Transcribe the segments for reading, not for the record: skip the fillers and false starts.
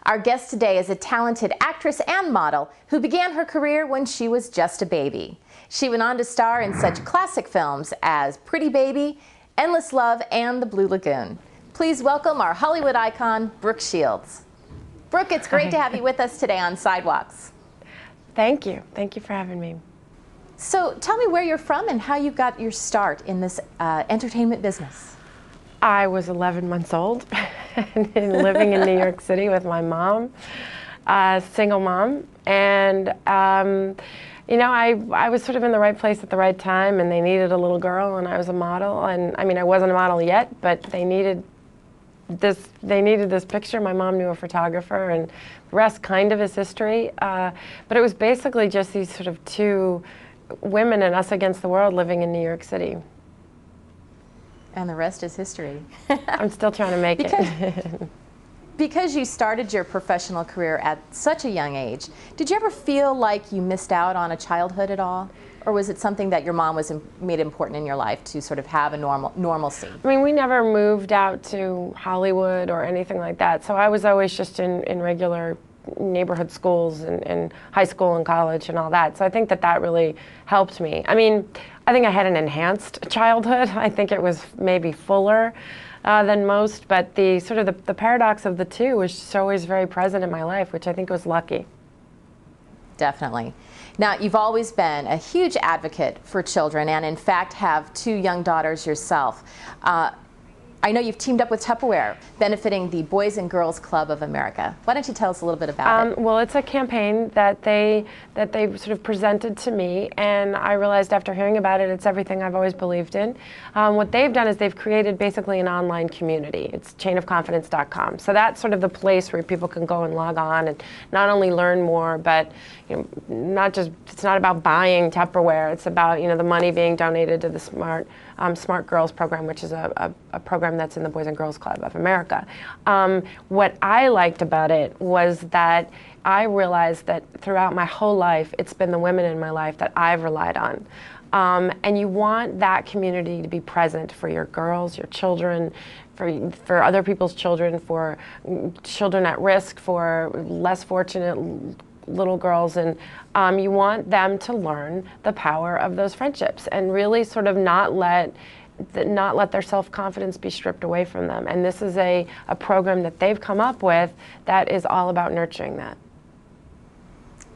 Our guest today is a talented actress and model who began her career when she was just a baby. She went on to star in such classic films as Pretty Baby, Endless Love, and The Blue Lagoon. Please welcome our Hollywood icon, Brooke Shields. Brooke, it's great to have you with us today on Sidewalks. Thank you. Thank you for having me. So tell me where you're from and how you got your start in this entertainment business. I was 11 months old and living in New York City with my mom, a single mom, and you know, I was sort of in the right place at the right time, and they needed a little girl, and I was a model, and I mean, I wasn't a model yet, but they needed this picture. My mom knew a photographer, and the rest kind of is history, but it was basically just these sort of two women and us against the world living in New York City. And the rest is history. I'm still trying to make it. Because you started your professional career at such a young age, did you ever feel like you missed out on a childhood at all? Or was it something that your mom made important in your life to sort of have a normalcy? I mean, we never moved out to Hollywood or anything like that, so I was always just in regular neighborhood schools and high school and college and all that. So I think that really helped me. I mean, I think I had an enhanced childhood. I think it was maybe fuller than most, but the sort of the paradox of the two was just always very present in my life, which I think was lucky. Definitely. Now, you've always been a huge advocate for children and in fact have two young daughters yourself. I know you've teamed up with Tupperware, benefiting the Boys and Girls Club of America. Why don't you tell us a little bit about it? Well, it's a campaign that they sort of presented to me, and I realized after hearing about it, it's everything I've always believed in. What they've done is they've created basically an online community. It's chainofconfidence.com. So that's sort of the place where people can go and log on and not only learn more, but it's not about buying Tupperware. It's about the money being donated to the Smart Girls program, which is a program that's in the Boys and Girls Club of America. What I liked about it was that I realized that throughout my whole life, it's been the women in my life that I've relied on. And you want that community to be present for your girls, your children, for other people's children, for children at risk, for less fortunate little girls, and you want them to learn the power of those friendships and really sort of not let their self-confidence be stripped away from them. And this is a program that they've come up with that is all about nurturing that.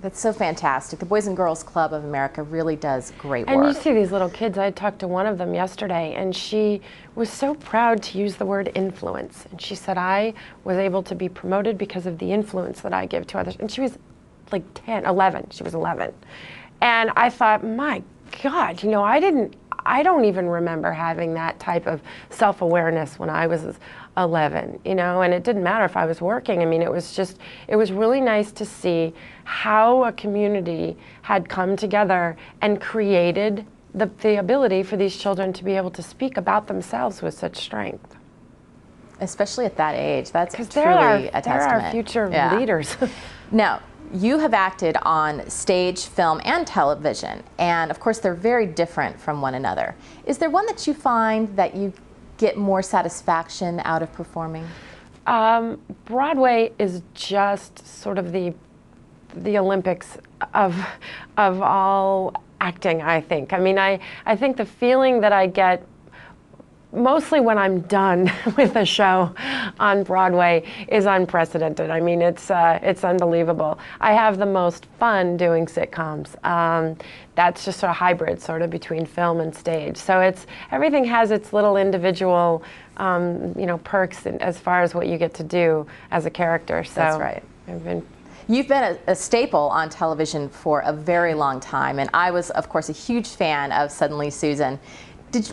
That's so fantastic. The Boys and Girls Club of America really does great work. And you see these little kids. I talked to one of them yesterday, and she was so proud to use the word influence. And she said, I was able to be promoted because of the influence that I give to others. And she was like 11. She was 11. And I thought, my God, I don't even remember having that type of self-awareness when I was 11, and it didn't matter if I was working. I mean, it was really nice to see how a community had come together and created the ability for these children to be able to speak about themselves with such strength. Especially at that age. That's truly a testament. They're our future leaders. Now, you have acted on stage, film, and television, and of course they're very different from one another. Is there one that you find that you get more satisfaction out of performing? Broadway is just sort of the Olympics of all acting, I think. I mean, I think the feeling that I get mostly when I'm done with a show on Broadway is unprecedented. I mean, it's unbelievable. I have the most fun doing sitcoms. That's just a hybrid sort of between film and stage. So everything has its little individual perks as far as what you get to do as a character. So that's right. You've been a staple on television for a very long time, and I was, of course, a huge fan of Suddenly Susan.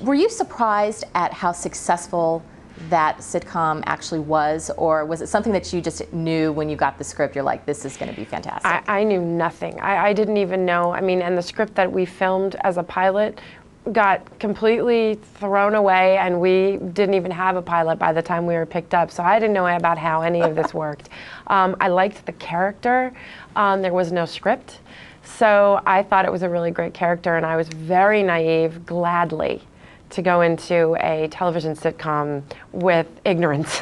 Were you surprised at how successful that sitcom actually was, or was it something that you just knew when you got the script, you're like, this is going to be fantastic? I knew nothing. I didn't even know. I mean, and the script that we filmed as a pilot got completely thrown away, and we didn't even have a pilot by the time we were picked up, so I didn't know about how any of this worked. I liked the character. There was no script. So I thought it was a really great character, and I was very naive, gladly, to go into a television sitcom with ignorance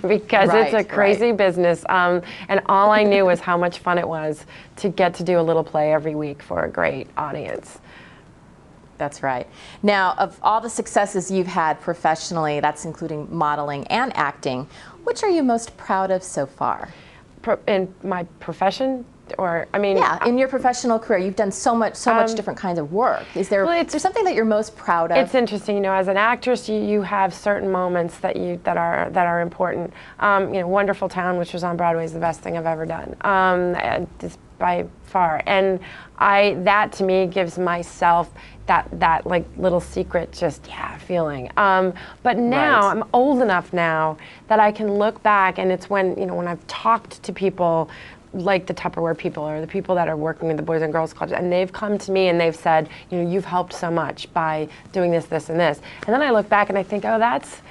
because it's a crazy business. And all I knew was how much fun it was to get to do a little play every week for a great audience. That's right. Now, of all the successes you've had professionally, that's including modeling and acting, which are you most proud of so far? In my profession? Or, I mean, yeah, in your professional career, you've done so much different kinds of work. Is there something that you're most proud of? It's interesting, you know, as an actress, you have certain moments that are important. You know, Wonderful Town, which was on Broadway, is the best thing I've ever done, just by far. And that to me gives myself that like little secret, just feeling. But now I'm old enough now that I can look back, and it's when when I've talked to people like the Tupperware people or the people that are working in the Boys and Girls Clubs, and they've come to me and they've said, you've helped so much by doing this, this, and this. And then I look back and I think, oh, that's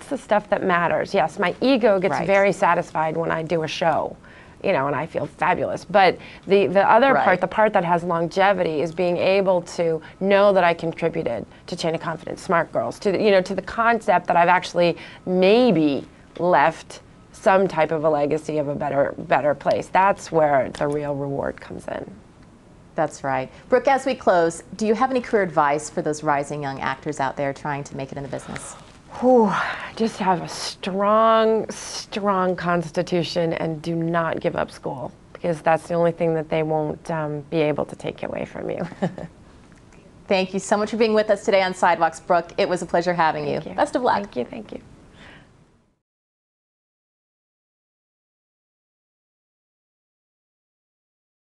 the stuff that matters. Yes, my ego gets very satisfied when I do a show, and I feel fabulous. But the other part, the part that has longevity, is being able to know that I contributed to Chain of Confidence, Smart Girls, to the concept that I've actually maybe left some type of a legacy of a better place. That's where the real reward comes in. That's right. Brooke, as we close, do you have any career advice for those rising young actors out there trying to make it in the business? Just have a strong, strong constitution and do not give up school, because that's the only thing that they won't be able to take away from you. Thank you so much for being with us today on Sidewalks, Brooke. It was a pleasure having you. Thank you. Best of luck. Thank you. Thank you.